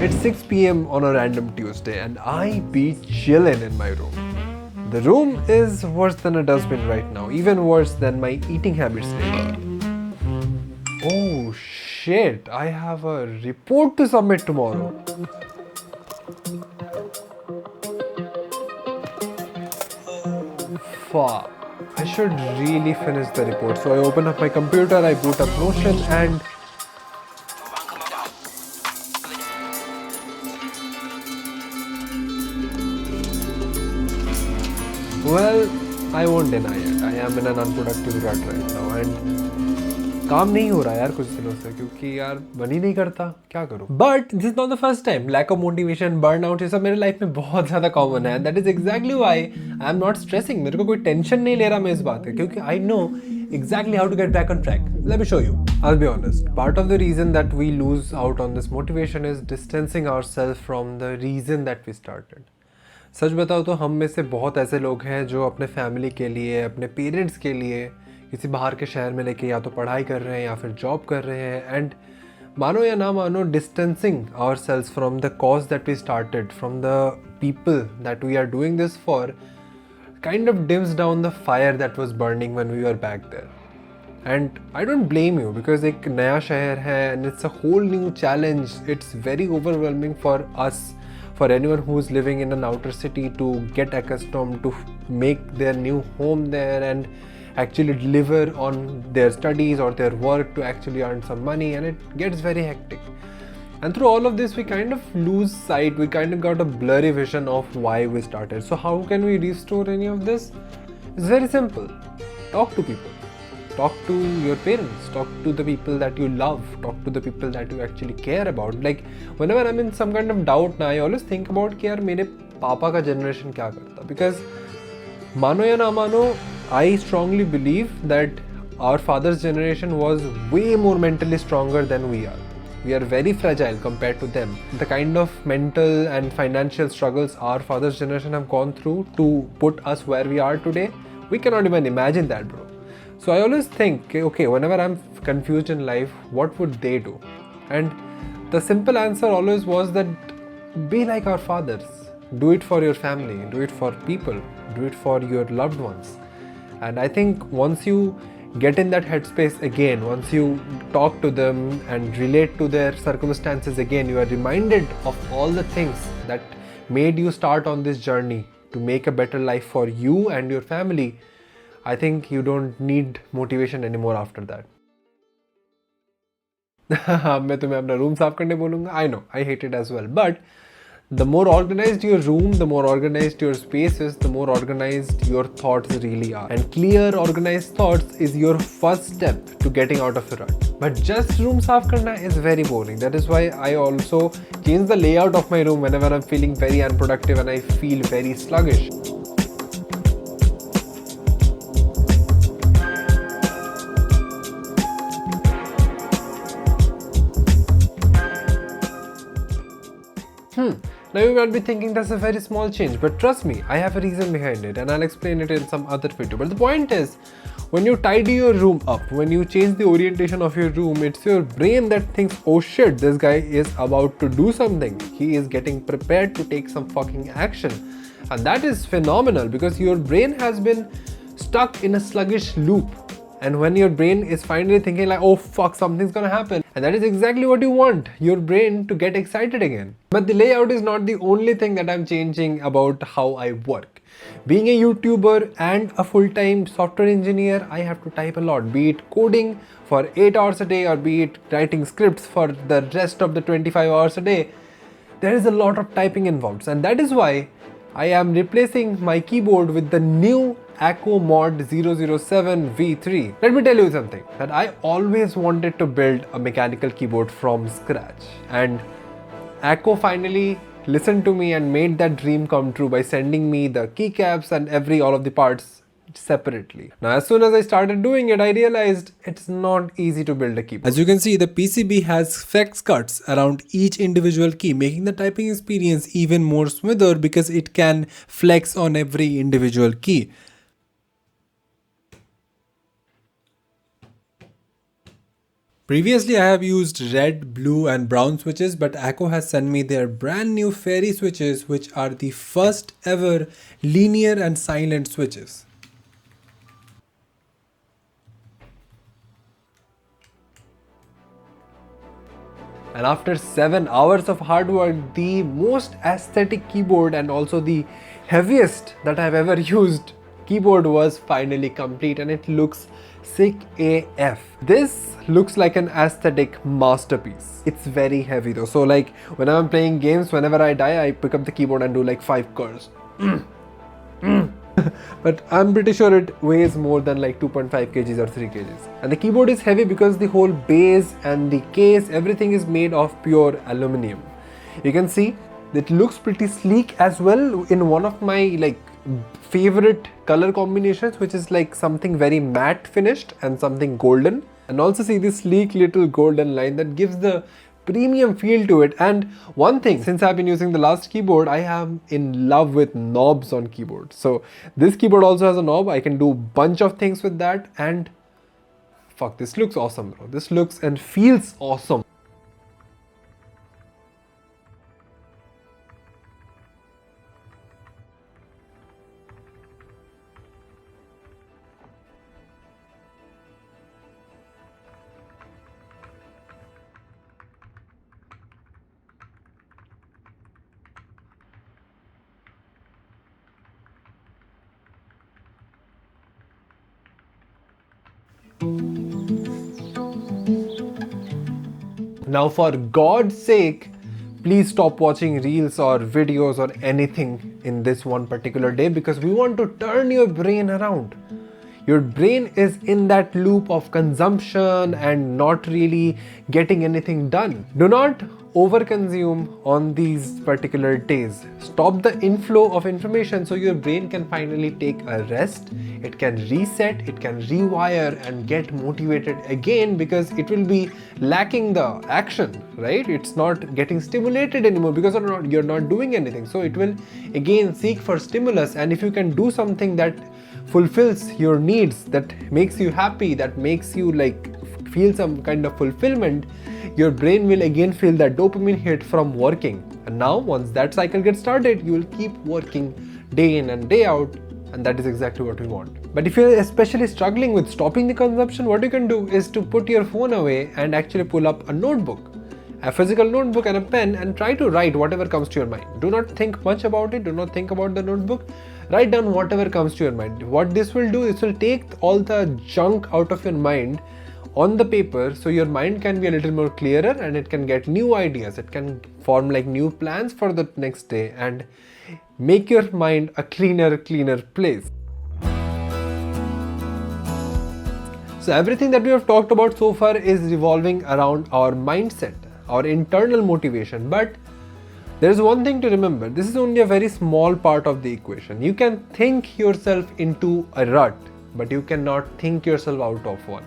It's 6 p.m. on a random Tuesday and I be chillin' in my room. The room is worse than a dustbin right now, even worse than my eating habits lately. Oh shit, I have a report to submit tomorrow. Fuck. I should really finish the report. So I open up my computer, I boot up Notion and well, I won't deny it. I am in an unproductive rut right now and काम नहीं हो रहा यार कुछ दिनों से क्योंकि यार मन ही नहीं करता क्या करूं but this is not the first time lack of motivation burnout ये सब मेरे लाइफ में बहुत ज़्यादा कॉमन है that is exactly why I am not stressing मेरे को कोई टेंशन नहीं ले रहा मैं इस बात का क्योंकि I know exactly how to get back on track. Let me show you. I'll be honest. Part of the reason that we lose out on this motivation is distancing ourselves from the reason that we started. सच बताओ तो हम में से बहुत ऐसे लोग हैं जो अपने फैमिली के लिए अपने पेरेंट्स के लिए किसी बाहर के शहर में लेके या तो पढ़ाई कर रहे हैं या फिर जॉब कर रहे हैं एंड मानो या ना मानो distancing ourselves from the cause that we started from the people that we are doing this for kind of dims down the fire that was burning when we were back there. And I don't blame you because एक नया शहर है and it's a whole new challenge. It's very overwhelming for us, for anyone who is living in an outer city to get accustomed to make their new home there and actually deliver on their studies or their work to actually earn some money, and it gets very hectic. And through all of this, we kind of lose sight, we kind of got a blurry vision of why we started. So how can we restore any of this? It's very simple. Talk to people. Talk to your parents. Talk to the people that you love. Talk to the people that you actually care about. Like, whenever I'm in some kind of doubt now, I always think about कि यार मेरे पापा का generation क्या करता? Because मानो या ना मानो, I strongly believe that our father's generation was way more mentally stronger than we are. We are very fragile compared to them. The kind of mental and financial struggles our father's generation have gone through to put us where we are today, we cannot even imagine that, bro. So I always think, okay, whenever I'm confused in life, what would they do? And the simple answer always was that be like our fathers. Do it for your family, do it for people, do it for your loved ones. And I think once you get in that headspace again, once you talk to them and relate to their circumstances again, you are reminded of all the things that made you start on this journey to make a better life for you and your family. I think you don't need motivation anymore after that. मैं तुम्हें अपना room साफ करने बोलूँगा. I know, I hate it as well, but the more organized your room, the more organized your space is, the more organized your thoughts really are. And clear, organized thoughts is your first step to getting out of a rut. But just room saaf karna is very boring. That is why I also change the layout of my room whenever I'm feeling very unproductive and I feel very sluggish. Now you might be thinking that's a very small change, but trust me, I have a reason behind it and I'll explain it in some other video. But the point is, when you tidy your room up, when you change the orientation of your room, it's your brain that thinks, oh shit, this guy is about to do something. He is getting prepared to take some fucking action. And that is phenomenal because your brain has been stuck in a sluggish loop. And when your brain is finally thinking like, oh fuck, something's gonna happen. And that is exactly what you want, your brain to get excited again. But the layout is not the only thing that I'm changing about how I work. Being a YouTuber and a full-time software engineer, I have to type a lot, be it coding for 8 hours a day or be it writing scripts for the rest of the 25 hours a day. There is a lot of typing involved, and that is why I am replacing my keyboard with the new Acko Mod 007 V3. Let me tell you something, that I always wanted to build a mechanical keyboard from scratch, and Acko finally listened to me and made that dream come true by sending me the keycaps and all of the parts separately. Now as soon as I started doing it, I realized it's not easy to build a keyboard. As you can see, the PCB has flex cuts around each individual key, making the typing experience even more smoother because it can flex on every individual key. Previously, I have used red, blue, and brown switches, but Acko has sent me their brand new fairy switches, which are the first ever linear and silent switches. And after 7 hours of hard work, the most aesthetic keyboard and also the heaviest that I've ever used keyboard was finally complete, and it looks sick AF. This looks like an aesthetic masterpiece. It's very heavy though. So like whenever I'm playing games, whenever I die, I pick up the keyboard and do like 5 curls. But I'm pretty sure it weighs more than like 2.5 kgs or 3 kgs. And the keyboard is heavy because the whole base and the case, everything is made of pure aluminum. You can see it looks pretty sleek as well in one of my like favorite color combinations, which is like something very matte finished and something golden. And also see this sleek little golden line that gives the premium feel to it. And one thing, since I've been using the last keyboard, I am in love with knobs on keyboard. So this keyboard also has a knob. I can do bunch of things with that, and fuck, this looks awesome, bro. This looks and feels awesome. Now for God's sake, please stop watching reels or videos or anything in this one particular day, because we want to turn your brain around. Your brain is in that loop of consumption and not really getting anything done. Do not overconsume on these particular days. Stop the inflow of information so your brain can finally take a rest. It can reset, it can rewire and get motivated again, because it will be lacking the action, right? It's not getting stimulated anymore because you're not doing anything. So it will again seek for stimulus, and if you can do something that fulfills your needs, that makes you happy, that makes you like feel some kind of fulfillment, your brain will again feel that dopamine hit from working. And now once that cycle gets started, you will keep working day in and day out, and that is exactly what we want. But if you're especially struggling with stopping the consumption, what you can do is to put your phone away and actually pull up a notebook, a physical notebook and a pen, and try to write whatever comes to your mind. Do not think much about it, do not think about the notebook. Write down whatever comes to your mind. What this will do is will take all the junk out of your mind on the paper, so your mind can be a little more clearer and it can get new ideas. It can form like new plans for the next day and make your mind a cleaner place. So everything that we have talked about so far is revolving around our mindset, our internal motivation. But there is one thing to remember. This is only a very small part of the equation. You can think yourself into a rut, but you cannot think yourself out of one.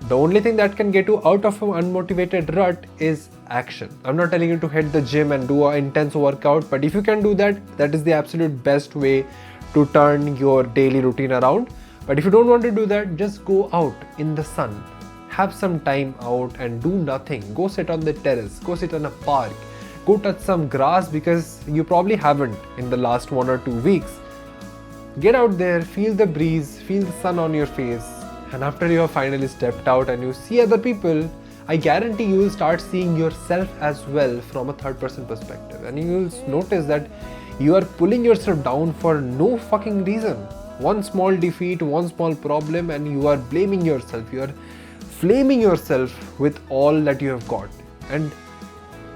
The only thing that can get you out of an unmotivated rut is action. I'm not telling you to hit the gym and do an intense workout, but if you can do that, that is the absolute best way to turn your daily routine around. But if you don't want to do that, just go out in the sun. Have some time out and do nothing. Go sit on the terrace, go sit on a park, go touch some grass, because you probably haven't in the last 1 or 2 weeks. Get out there, feel the breeze, feel the sun on your face. And after you have finally stepped out and you see other people, I guarantee you will start seeing yourself as well from a third-person perspective. And you will notice that you are pulling yourself down for no fucking reason. One small defeat, one small problem, and you are blaming yourself. You are flaming yourself with all that you have got. And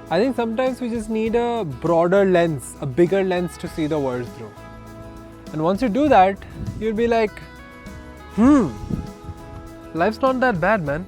I think sometimes we just need a broader lens, a bigger lens to see the world through. And once you do that, you'll be like, life's not that bad, man.